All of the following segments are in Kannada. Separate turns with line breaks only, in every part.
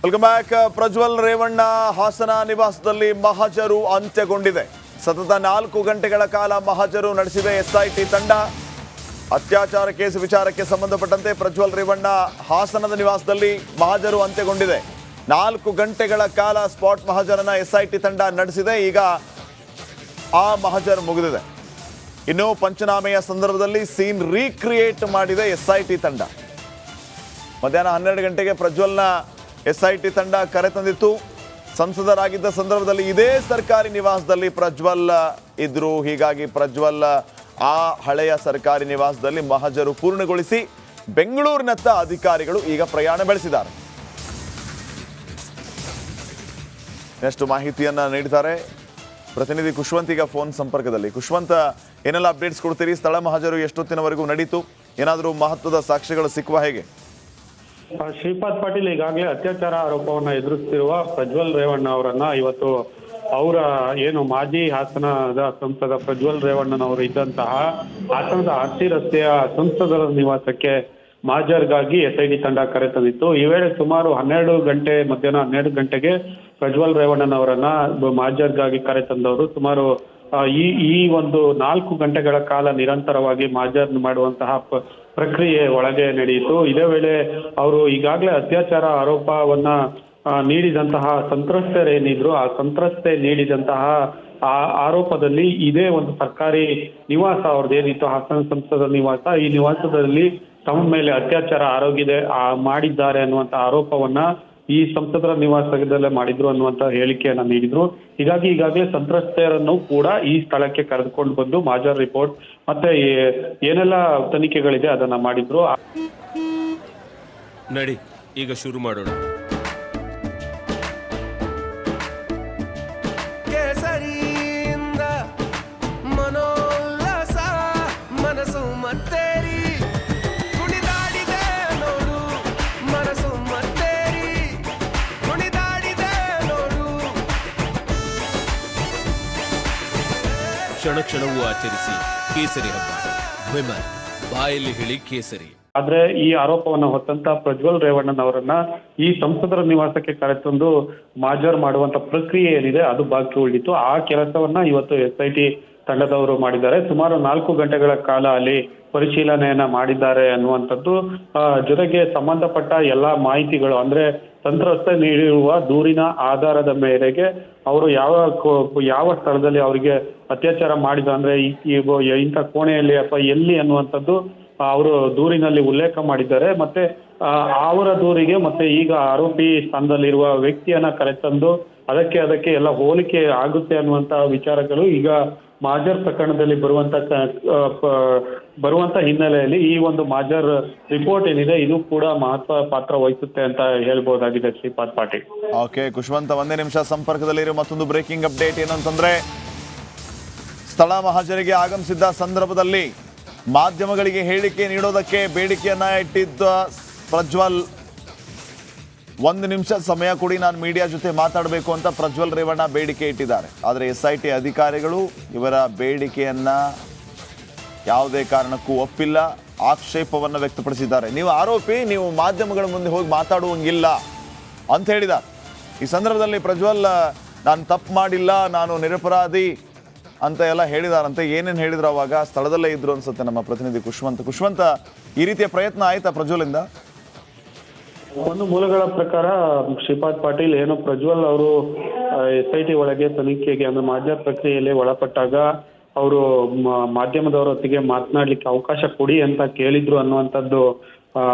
Welcome back. ಪ್ರಜ್ವಲ್ ರೇವಣ್ಣ ಹಾಸನ ನಿವಾಸದಲ್ಲಿ ಮಹಜರು ಅಂತ್ಯಗೊಂಡಿದೆ. ಸತತ 4 ಗಂಟೆಗಳ ಕಾಲ ಮಹಜರು ನಡೆಸಿದೆ ಎಸ್ಐಟಿ ತಂಡ. ಅತ್ಯಾಚಾರ ಕೇಸ್ ವಿಚಾರಕ್ಕೆ ಸಂಬಂಧಪಟ್ಟಂತೆ ಪ್ರಜ್ವಲ್ ರೇವಣ್ಣ ಹಾಸನದ ನಿವಾಸದಲ್ಲಿ ಮಹಜರು ಅಂತ್ಯಗೊಂಡಿದೆ. 4 ಗಂಟೆಗಳ ಕಾಲ ಸ್ಪಾಟ್ ಮಹಜರನ್ನ ಎಸ್ಐಟಿ ತಂಡ ನಡೆಸಿದೆ. ಈಗ ಆ ಮಹಜರು ಮುಗಿದಿದೆ. ಇನ್ನು ಪಂಚನಾಮೆಯ ಸಂದರ್ಭದಲ್ಲಿ ಸೀನ್ ರೀಕ್ರಿಯೇಟ್ ಮಾಡಿದೆ ಎಸ್ಐಟಿ ತಂಡ. ಮಧ್ಯಾಹ್ನ 12 ಗಂಟೆಗೆ ಪ್ರಜ್ವಲ್ನ ಎಸ್ಐಟಿ ತಂಡ ಕರೆ ತಂದಿತ್ತು. ಸಂಸದರಾಗಿದ್ದ ಸಂದರ್ಭದಲ್ಲಿ ಇದೇ ಸರ್ಕಾರಿ ನಿವಾಸದಲ್ಲಿ ಪ್ರಜ್ವಲ್ ಇದ್ರು. ಹೀಗಾಗಿ ಪ್ರಜ್ವಲ್ ಆ ಹಳೆಯ ಸರ್ಕಾರಿ ನಿವಾಸದಲ್ಲಿ ಮಹಜರು ಪೂರ್ಣಗೊಳಿಸಿ ಬೆಂಗಳೂರಿನತ್ತ ಅಧಿಕಾರಿಗಳು ಈಗ ಪ್ರಯಾಣ ಬೆಳೆಸಿದ್ದಾರೆ. ಎಷ್ಟು ಮಾಹಿತಿಯನ್ನ ನೀಡಿದ್ದಾರೆ ಪ್ರತಿನಿಧಿ ಖುಷ್ವಂತ್ ಈಗ ಫೋನ್ ಸಂಪರ್ಕದಲ್ಲಿ. ಖುಷ್ವಂತ್, ಏನೆಲ್ಲ ಅಪ್ಡೇಟ್ಸ್ ಕೊಡ್ತೀರಿ? ಸ್ಥಳ ಮಹಜರು ಎಷ್ಟೊತ್ತಿನವರೆಗೂ ನಡೀತು? ಏನಾದರೂ ಮಹತ್ವದ ಸಾಕ್ಷ್ಯಗಳು ಸಿಕ್ಕುವ ಹೇಗೆ?
ಶ್ರೀಪಾದ್ ಪಾಟೀಲ್ ಈಗಾಗಲೇ ಅತ್ಯಾಚಾರ ಆರೋಪವನ್ನ ಎದುರಿಸುತ್ತಿರುವ ಪ್ರಜ್ವಲ್ ರೇವಣ್ಣ ಅವರನ್ನ ಇವತ್ತು ಅವರ ಏನು ಮಾಜಿ ಹಾಸನದ ಸಂಸದ ಪ್ರಜ್ವಲ್ ರೇವಣ್ಣನವರು ಇದ್ದಂತಹ ಹಾಸನದ ಆರ್ಸಿ ರಸ್ತೆಯ ಸಂಸದರ ನಿವಾಸಕ್ಕೆ ಮಹಜರ್ಗಾಗಿ ಎಸ್ಐಟಿ ತಂಡ ಕರೆ ತಂದಿತ್ತು. ಈ ವೇಳೆ ಸುಮಾರು 12 ಗಂಟೆ ಮಧ್ಯಾಹ್ನ 12 ಗಂಟೆಗೆ ಪ್ರಜ್ವಲ್ ರೇವಣ್ಣನವರನ್ನ ಮಹಜರ್ಗಾಗಿ ಕರೆ ತಂದವರು ಸುಮಾರು ಈ ಒಂದು 4 ಗಂಟೆಗಳ ಕಾಲ ನಿರಂತರವಾಗಿ ಮಹಜರ್ ಮಾಡುವಂತಹ ಪ್ರಕ್ರಿಯೆ ಒಳಗೆ ನಡೆಯಿತು. ಇದೇ ವೇಳೆ ಅವರು ಈಗಾಗಲೇ ಅತ್ಯಾಚಾರ ಆರೋಪವನ್ನ ನೀಡಿದಂತಹ ಸಂತ್ರಸ್ತರೇನಿದ್ರು ಆ ಸಂತ್ರಸ್ತೆ ನೀಡಿದಂತಹ ಆ ಆರೋಪದಲ್ಲಿ ಇದೇ ಒಂದು ಸರ್ಕಾರಿ ನಿವಾಸ ಅವ್ರದ್ದೇನಿತ್ತು ಹಾಸನ ಸಂಸದ ನಿವಾಸ, ಈ ನಿವಾಸದಲ್ಲಿ ತಮ್ಮ ಮೇಲೆ ಅತ್ಯಾಚಾರ ಮಾಡಿದ್ದಾರೆ ಅನ್ನುವಂತ ಆರೋಪವನ್ನ ಈ ಸಂಸದರ ನಿವಾಸದಲ್ಲೇ ಮಾಡಿದ್ರು ಅನ್ನುವಂತ ಹೇಳಿಕೆಯನ್ನ ನೀಡಿದ್ರು. ಹೀಗಾಗಿ ಈಗಾಗಲೇ ಸಂತ್ರಸ್ತೆಯರನ್ನು ಕೂಡ ಈ ಸ್ಥಳಕ್ಕೆ ಕರೆದುಕೊಂಡು ಬಂದು ಮಹಜರ್ ರಿಪೋರ್ಟ್ ಮತ್ತೆ ಏನೆಲ್ಲ ತನಿಖೆಗಳಿದೆ ಅದನ್ನ ಮಾಡಿದ್ರು.
ನಡಿ ಈಗ ಶುರು ಮಾಡೋಣ. ಮನೋಲ್ಲಾಸ ಮನಸ್ಸು ಮತ್ತೇರಿ ಕುಣಿದಾಡಿದೆ ನೋಡು, ಮನಸ್ಸು ಮತ್ತೇರಿ ಕುಣಿದಾಡಿದೆ ನೋಡು. ಕ್ಷಣ ಕ್ಷಣವೂ ಆಚರಿಸಿ ಕೇಸರಿ ಹಬ್ಬ. ವಿಮಲ್ ಬಾಯಲ್ಲಿ ಹೇಳಿ ಕೇಸರಿ.
ಆದ್ರೆ ಈ ಆರೋಪವನ್ನ ಹೊತ್ತಂತ ಪ್ರಜ್ವಲ್ ರೇವಣ್ಣನವರನ್ನ ಈ ಸಂಸದರ ನಿವಾಸಕ್ಕೆ ಕರೆತಂದು ಮಹಜರ್ ಮಾಡುವಂತ ಪ್ರಕ್ರಿಯೆ ಏನಿದೆ ಅದು ಬಾಕಿ ಉಳಿದಿತ್ತು. ಆ ಕೆಲಸವನ್ನ ಇವತ್ತು ಎಸ್ಐಟಿ ತಂಡದವರು ಮಾಡಿದ್ದಾರೆ. ಸುಮಾರು 4 ಗಂಟೆಗಳ ಕಾಲ ಅಲ್ಲಿ ಪರಿಶೀಲನೆಯನ್ನ ಮಾಡಿದ್ದಾರೆ ಅನ್ನುವಂಥದ್ದು. ಜೊತೆಗೆ ಸಂಬಂಧಪಟ್ಟ ಎಲ್ಲಾ ಮಾಹಿತಿಗಳು ಅಂದ್ರೆ ಸಂತ್ರಸ್ತೆ ನೀಡಿರುವ ದೂರಿನ ಆಧಾರದ ಮೇರೆಗೆ ಅವರು ಯಾವ ಸ್ಥಳದಲ್ಲಿ ಅವರಿಗೆ ಅತ್ಯಾಚಾರ ಮಾಡಿದ ಅಂದ್ರೆ ಇಂಥ ಕೋಣೆಯಲ್ಲಿ ಅಥವಾ ಎಲ್ಲಿ ಅನ್ನುವಂಥದ್ದು ಅವರು ದೂರಿನಲ್ಲಿ ಉಲ್ಲೇಖ ಮಾಡಿದ್ದಾರೆ. ಮತ್ತೆ ಅವರ ದೂರಿಗೆ ಮತ್ತೆ ಈಗ ಆರೋಪಿ ಸ್ಥಾನದಲ್ಲಿರುವ ವ್ಯಕ್ತಿಯನ್ನ ಕರೆತಂದು ಅದಕ್ಕೆ ಎಲ್ಲ ಹೋಲಿಕೆ ಆಗುತ್ತೆ ಅನ್ನುವಂತ ವಿಚಾರಗಳು ಈಗ ಮಹಜರ್ ಪ್ರಕರಣದಲ್ಲಿ ಬರುವಂತ ಹಿನ್ನೆಲೆಯಲ್ಲಿ ಈ ಒಂದು ಮಹಜರ್ ರಿಪೋರ್ಟ್ ಏನಿದೆ ಇದು ಕೂಡ ಮಹತ್ವ ಪಾತ್ರ ವಹಿಸುತ್ತೆ ಅಂತ ಹೇಳ್ಬಹುದಾಗಿದೆ. ಶ್ರೀಪಾದ್ ಪಾಟೀಲ್.
ಓಕೆ ಖುಷ್ವಂತ, ಒಂದೇ ನಿಮಿಷ ಸಂಪರ್ಕದಲ್ಲಿರೋ ಮತ್ತೊಂದು ಬ್ರೇಕಿಂಗ್ ಅಪ್ಡೇಟ್ ಏನಂತಂದ್ರೆ, ಸ್ಥಳ ಮಹಜರಿಗೆ ಆಗಮಿಸಿದ್ದ ಸಂದರ್ಭದಲ್ಲಿ ಮಾಧ್ಯಮಗಳಿಗೆ ಹೇಳಿಕೆ ನೀಡೋದಕ್ಕೆ ಬೇಡಿಕೆಯನ್ನ ಇಟ್ಟಿದ್ದ ಪ್ರಜ್ವಲ್, 1 ನಿಮಿಷ ಸಮಯ ಕೊಡಿ, ನಾನು ಮೀಡಿಯಾ ಜೊತೆ ಮಾತಾಡಬೇಕು ಅಂತ ಪ್ರಜ್ವಲ್ ರೇವಣ್ಣ ಬೇಡಿಕೆ ಇಟ್ಟಿದ್ದಾರೆ. ಆದರೆ ಎಸ್ಐಟಿ ಅಧಿಕಾರಿಗಳು ಇವರ ಬೇಡಿಕೆಯನ್ನ ಯಾವುದೇ ಕಾರಣಕ್ಕೂ ಒಪ್ಪಿಲ್ಲ, ಆಕ್ಷೇಪವನ್ನು ವ್ಯಕ್ತಪಡಿಸಿದ್ದಾರೆ. ನೀವು ಆರೋಪಿ, ನೀವು ಮಾಧ್ಯಮಗಳ ಮುಂದೆ ಹೋಗಿ ಮಾತಾಡುವಂಗಿಲ್ಲ ಅಂತ ಹೇಳಿದ್ದಾರೆ. ಈ ಸಂದರ್ಭದಲ್ಲಿ ಪ್ರಜ್ವಲ್ ನಾನು ತಪ್ಪು ಮಾಡಿಲ್ಲ, ನಾನು ನಿರಪರಾಧಿ ಅಂತ ಎಲ್ಲ ಹೇಳಿದಾರಂತೆ. ಏನೇನು ಹೇಳಿದ್ರು ಅವಾಗ? ಸ್ಥಳದಲ್ಲೇ ಇದ್ರು ಅನ್ಸುತ್ತೆ ನಮ್ಮ ಪ್ರತಿನಿಧಿ ಖುಷ್ವಂತ. ಈ ರೀತಿಯ ಪ್ರಯತ್ನ ಆಯ್ತಾ ಪ್ರಜ್ವಲಿಂದ?
ಒಂದು ಮೂಲಗಳ ಪ್ರಕಾರ ಶ್ರೀಪಾದ್ ಪಾಟೀಲ್ ಏನು ಪ್ರಜ್ವಲ್ ಅವರು ಎಸ್ಐಟಿ ಒಳಗೆ ತನಿಖೆಗೆ ಅಂದ್ರೆ ಮಹಜರ್ ಪ್ರಕ್ರಿಯೆಯಲ್ಲಿ ಒಳಪಟ್ಟಾಗ ಅವರು ಮಾಧ್ಯಮದವರೊತ್ತಿಗೆ ಮಾತನಾಡ್ಲಿಕ್ಕೆ ಅವಕಾಶ ಕೊಡಿ ಅಂತ ಕೇಳಿದ್ರು ಅನ್ನುವಂಥದ್ದು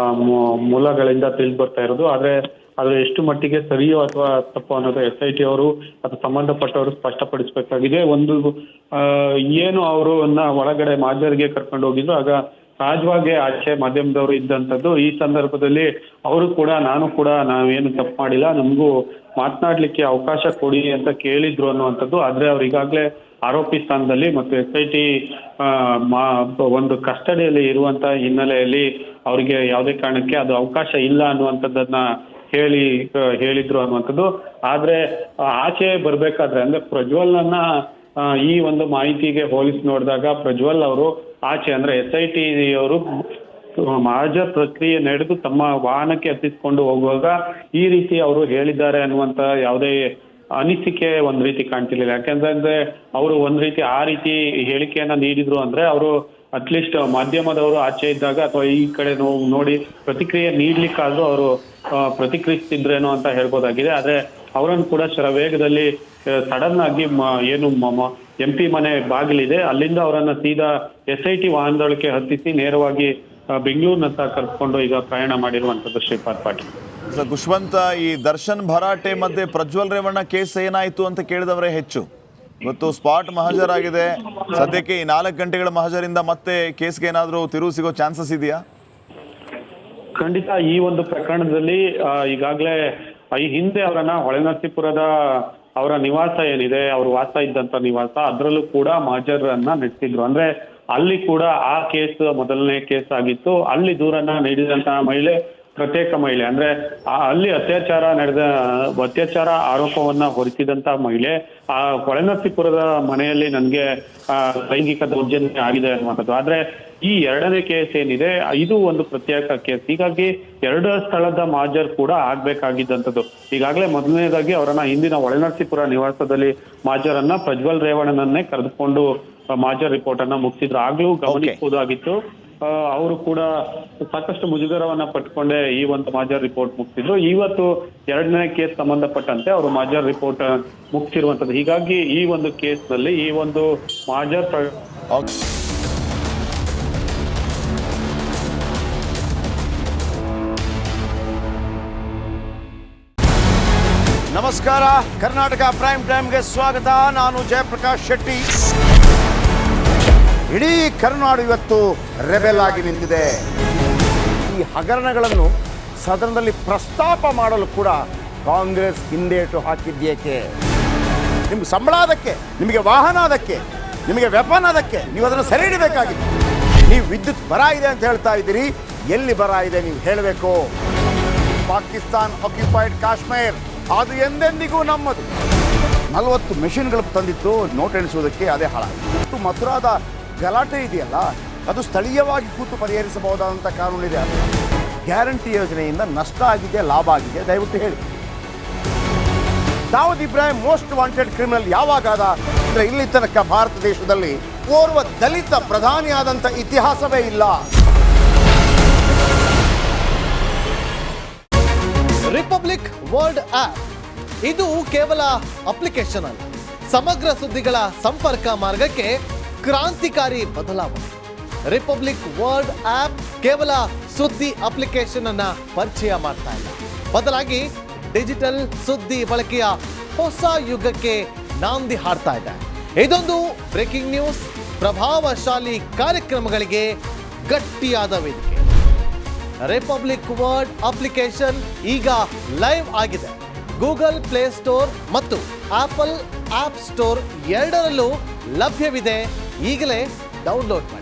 ಮೂಲಗಳಿಂದ ತಿಳಿದು ಬರ್ತಾ ಇರೋದು. ಆದ್ರೆ ಅದು ಎಷ್ಟು ಮಟ್ಟಿಗೆ ಸರಿಯೋ ಅಥವಾ ತಪ್ಪು ಅನ್ನೋದು ಎಸ್ಐಟಿ ಅವರು ಅಥವಾ ಸಂಬಂಧಪಟ್ಟವರು ಸ್ಪಷ್ಟಪಡಿಸಬೇಕಾಗಿದೆ. ಒಂದು ಏನು ಅವರನ್ನ ಒಳಗಡೆ ಮಹಜರ್ಗೆ ಕರ್ಕೊಂಡು ಹೋಗಿದ್ರು ಆಗ ಸಹಜವಾಗಿ ಆಚೆ ಮಾಧ್ಯಮದವರು ಇದ್ದಂಥದ್ದು. ಈ ಸಂದರ್ಭದಲ್ಲಿ ಅವರು ಕೂಡ ನಾವೇನು ತಪ್ಪು ಮಾಡಿಲ್ಲ, ನಮಗೂ ಮಾತನಾಡ್ಲಿಕ್ಕೆ ಅವಕಾಶ ಕೊಡಿ ಅಂತ ಕೇಳಿದ್ರು ಅನ್ನುವಂಥದ್ದು. ಆದ್ರೆ ಅವ್ರು ಈಗಾಗಲೇ ಆರೋಪಿ ಸ್ಥಾನದಲ್ಲಿ ಮತ್ತು ಎಸ್ಐಟಿ ಒಂದು ಕಸ್ಟಡಿಯಲ್ಲಿ ಇರುವಂತ ಹಿನ್ನೆಲೆಯಲ್ಲಿ ಅವರಿಗೆ ಯಾವುದೇ ಕಾರಣಕ್ಕೆ ಅದು ಅವಕಾಶ ಇಲ್ಲ ಅನ್ನುವಂಥದ್ದನ್ನ ಹೇಳಿದ್ರು ಅನ್ನುವಂಥದ್ದು. ಆದ್ರೆ ಆಚೆ ಬರ್ಬೇಕಾದ್ರೆ ಅಂದ್ರೆ ಪ್ರಜ್ವಲ್ನ ಈ ಒಂದು ಮಾಹಿತಿಗೆ ಹೋಲಿಸಿ ನೋಡಿದಾಗ ಪ್ರಜ್ವಲ್ ಅವರು ಆಚೆ ಅಂದ್ರೆ SIT ಅವರು ಮಹಜರ್ ಪ್ರಕ್ರಿಯೆ ನಡೆದು ತಮ್ಮ ವಾಹನಕ್ಕೆ ಹತ್ತಿಸ್ಕೊಂಡು ಹೋಗುವಾಗ ಈ ರೀತಿ ಅವರು ಹೇಳಿದ್ದಾರೆ ಅನ್ನುವಂತ ಯಾವುದೇ ಅನಿಸಿಕೆ ಒಂದ್ ರೀತಿ ಕಾಣ್ತಿರ್ಲಿಲ್ಲ. ಯಾಕೆಂದ್ರೆ ಅವರು ಒಂದ್ ರೀತಿ ಆ ರೀತಿ ಹೇಳಿಕೆಯನ್ನ ನೀಡಿದ್ರು ಅಂದ್ರೆ ಅವರು ಅಟ್ಲೀಸ್ಟ್ ಮಾಧ್ಯಮದವರು ಆಚೆ ಇದ್ದಾಗ ಅಥವಾ ಈ ಕಡೆ ನೋಡಿ ಪ್ರತಿಕ್ರಿಯೆ ನೀಡ್ಲಿಕ್ಕಾದ್ರೂ ಅವರು ಪ್ರತಿಕ್ರಿಯಿಸ್ತಿದ್ರೇನೋ ಅಂತ ಹೇಳ್ಬೋದಾಗಿದೆ. ಆದ್ರೆ ಅವರನ್ನು ಕೂಡ ಶರವೇಗದಲ್ಲಿ ಸಡನ್ ಆಗಿ ಏನು MP ಮನೆ ಬಾಗಿಲಿದೆ ಅಲ್ಲಿಂದ ಅವರನ್ನ ಸೀದಾ SIT ವಾಹನದೊಳಕ್ಕೆ ಹತ್ತಿಸಿ ನೇರವಾಗಿ ಬೆಂಗಳೂರಿನತ್ತ ಕರ್ಕೊಂಡು ಈಗ ಪ್ರಯಾಣ ಮಾಡಿರುವಂತದ್ದು ಶ್ರೀಪಾದ್ ಪಾಟೀಲ್.
ಖುಷ್ವಂತ, ಈ ದರ್ಶನ್ ಭರಾಟೆ ಮಧ್ಯೆ ಪ್ರಜ್ವಲ್ ರೇವಣ್ಣ ಕೇಸ್ ಏನಾಯ್ತು ಅಂತ ಕೇಳಿದವರೇ ಹೆಚ್ಚು. ಇವತ್ತು ಸ್ಪಾಟ್ ಮಹಜರ್ ಆಗಿದೆ. ಸದ್ಯಕ್ಕೆ ಈ 4 ಗಂಟೆಗಳ ಮಹಜರಿಂದ ಮತ್ತೆ ಕೇಸ್ಗೆ ಏನಾದರೂ ತಿರುವು ಸಿಗೋ ಚಾನ್ಸಸ್ ಇದೆಯಾ?
ಖಂಡಿತ ಈ ಒಂದು ಪ್ರಕರಣದಲ್ಲಿ ಈಗಾಗಲೇ ಈ ಹಿಂದೆ ಅವರನ್ನ ಹೊಳೆನರಸೀಪುರದ ಅವರ ನಿವಾಸ ಏನಿದೆ, ಅವರು ವಾಸ ಇದ್ದಂತ ನಿವಾಸ, ಅದರಲ್ಲೂ ಕೂಡ ಮಹಜರನ್ನ ನಡೆಸಿದ್ರು. ಅಂದ್ರೆ ಅಲ್ಲಿ ಕೂಡ ಆ ಕೇಸ್ ಮೊದಲನೇ ಕೇಸ್ ಆಗಿತ್ತು. ಅಲ್ಲಿ ದೂರನ್ನ ನೀಡಿದಂತಹ ಮಹಿಳೆ ಪ್ರತ್ಯೇಕ ಮಹಿಳೆ, ಅಂದ್ರೆ ಅಲ್ಲಿ ಅತ್ಯಾಚಾರ ಆರೋಪವನ್ನ ಹೊರಿಸಿದಂತಹ ಮಹಿಳೆ ಆ ಹೊಳೆನರಸೀಪುರದ ಮನೆಯಲ್ಲಿ ನನ್ಗೆ ಲೈಂಗಿಕ ದೌರ್ಜನ್ಯ ಆಗಿದೆ ಅನ್ನುವಂಥದ್ದು. ಆದ್ರೆ ಈ ಎರಡನೇ ಕೇಸ್ ಏನಿದೆ ಇದು ಒಂದು ಪ್ರತ್ಯೇಕ ಕೇಸ್. ಹೀಗಾಗಿ 2 ಸ್ಥಳದ ಮಹಜರ್ ಕೂಡ ಆಗ್ಬೇಕಾಗಿದ್ದಂಥದ್ದು. ಈಗಾಗಲೇ ಮೊದಲನೇದಾಗಿ ಅವರನ್ನ ಹಿಂದಿನ ಹೊಳೆನರಸೀಪುರ ನಿವಾಸದಲ್ಲಿ ಮಹಜರನ್ನ ಪ್ರಜ್ವಲ್ ರೇವಣ್ಣನನ್ನೇ ಕರೆದುಕೊಂಡು ಮಹಜರ್ ರಿಪೋರ್ಟ್ ಅನ್ನ ಮುಗಿಸಿದ್ರು. ಆಗ್ಲೂ ಗಮನಿಸಬಹುದಾಗಿತ್ತು ಅವರು ಕೂಡ ಸಾಕಷ್ಟು ಮುಜುಗರವನ್ನ ಪಟ್ಕೊಂಡೆ ಈ ಒಂದು ಮಹಜರ್ ರಿಪೋರ್ಟ್ ಮುಗಿಸಿದ್ರು. ಇವತ್ತು 2ನೇ ಕೇಸ್ ಸಂಬಂಧಪಟ್ಟಂತೆ ಅವರು ಮಹಜರ್ ರಿಪೋರ್ಟ್ ಮುಗಿಸಿರುವಂತದ್ದು. ಹೀಗಾಗಿ ಈ ಒಂದು ಕೇಸ್ ನಲ್ಲಿ ಈ ಒಂದು ಮಹಜರ್
ನಮಸ್ಕಾರ, ಕರ್ನಾಟಕ ಪ್ರೈಮ್ ಟೈಮ್ಗೆ ಸ್ವಾಗತ. ನಾನು ಜಯಪ್ರಕಾಶ್ ಶೆಟ್ಟಿ. ಇಡೀ ಕರ್ನಾಡು ಇವತ್ತು ರೆಬೆಲ್ ಆಗಿ ನಿಂತಿದೆ. ಈ ಹಗರಣಗಳನ್ನು ಸದನದಲ್ಲಿ ಪ್ರಸ್ತಾಪ ಮಾಡಲು ಕೂಡ ಕಾಂಗ್ರೆಸ್ ಹಿಂದೇಟು ಹಾಕಿದ್ದೇಕೆ? ನಿಮ್ಗೆ ಸಂಬಳ ಅದಕ್ಕೆ, ನಿಮಗೆ ವಾಹನ ಅದಕ್ಕೆ, ನಿಮಗೆ ವೆಪನ್ ಅದಕ್ಕೆ, ನೀವು ಅದನ್ನು ಸೆರೆ ಹಿಡಬೇಕಾಗಿತ್ತು. ನೀವು ವಿದ್ಯುತ್ ಬರ ಇದೆ ಅಂತ ಹೇಳ್ತಾ ಇದ್ದೀರಿ, ಎಲ್ಲಿ ಬರ ಇದೆ ನೀವು ಹೇಳಬೇಕು. ಪಾಕಿಸ್ತಾನ್ ಆಕ್ಯುಪೈಡ್ ಕಾಶ್ಮೀರ್ ಅದು ಎಂದೆಂದಿಗೂ ನಮ್ಮದು. 40 ಮೆಷಿನ್ಗಳು ತಂದಿತ್ತು ನೋಟ್ ಎಣಿಸುವುದಕ್ಕೆ, ಅದೇ ಹಾಳಾಯಿತು. ಮಥುರಾದ ಗಲಾಟೆ ಇದೆಯಲ್ಲ, ಅದು ಸ್ಥಳೀಯವಾಗಿ ಕೂತು ಪರಿಹರಿಸಬಹುದಾದಂಥ ಕಾನೂನಿದೆ. ಗ್ಯಾರಂಟಿ ಯೋಜನೆಯಿಂದ ನಷ್ಟ ಆಗಿದೆ, ಲಾಭ ಆಗಿದೆ, ದಯವಿಟ್ಟು ಹೇಳಿ. Dawood Ibrahim most wanted criminal ಯಾವಾಗಾದ ಅಂದರೆ ಇಲ್ಲಿ ತನಕ ಭಾರತ ದೇಶದಲ್ಲಿ ಓರ್ವ ದಲಿತ ಪ್ರಧಾನಿಯಾದಂಥ ಇತಿಹಾಸವೇ ಇಲ್ಲ.
ರಿಪಬ್ಲಿಕ್ ವರ್ಲ್ಡ್ ಆಪ್ ಇದು ಕೇವಲ ಅಪ್ಲಿಕೇಶನ್ ಅಲ್ಲ, ಸಮಗ್ರ ಸುದ್ದಿಗಳ ಸಂಪರ್ಕ ಮಾರ್ಗಕ್ಕೆ ಕ್ರಾಂತಿಕಾರಿ ಬದಲಾವಣೆ. ರಿಪಬ್ಲಿಕ್ ವರ್ಲ್ಡ್ ಆಪ್ ಕೇವಲ ಸುದ್ದಿ ಅಪ್ಲಿಕೇಶನ್ ಅನ್ನ ಪರಿಚಯ ಮಾಡ್ತಾ ಇಲ್ಲ, ಬದಲಾಗಿ ಡಿಜಿಟಲ್ ಸುದ್ದಿ ಬಳಕೆಯ ಹೊಸ ಯುಗಕ್ಕೆ ನಾಂದಿ ಹಾಡ್ತಾ ಇದೆ. ಇದೊಂದು ಬ್ರೇಕಿಂಗ್ ನ್ಯೂಸ್, ಪ್ರಭಾವಶಾಲಿ ಕಾರ್ಯಕ್ರಮಗಳಿಗೆ ಗಟ್ಟಿಯಾದ ವೇದಿಕೆ. ರಿಪಬ್ಲಿಕ್ ವರ್ಲ್ಡ್ ಅಪ್ಲಿಕೇಶನ್ ಈಗ ಲೈವ್ ಆಗಿದೆ. ಗೂಗಲ್ ಪ್ಲೇ ಸ್ಟೋರ್ ಮತ್ತು ಆಪಲ್ ಆಪ್ ಸ್ಟೋರ್ ಎರಡರಲ್ಲೂ ಲಭ್ಯವಿದೆ. ಈಗಲೇ ಡೌನ್ಲೋಡ್ ಮಾಡಿ.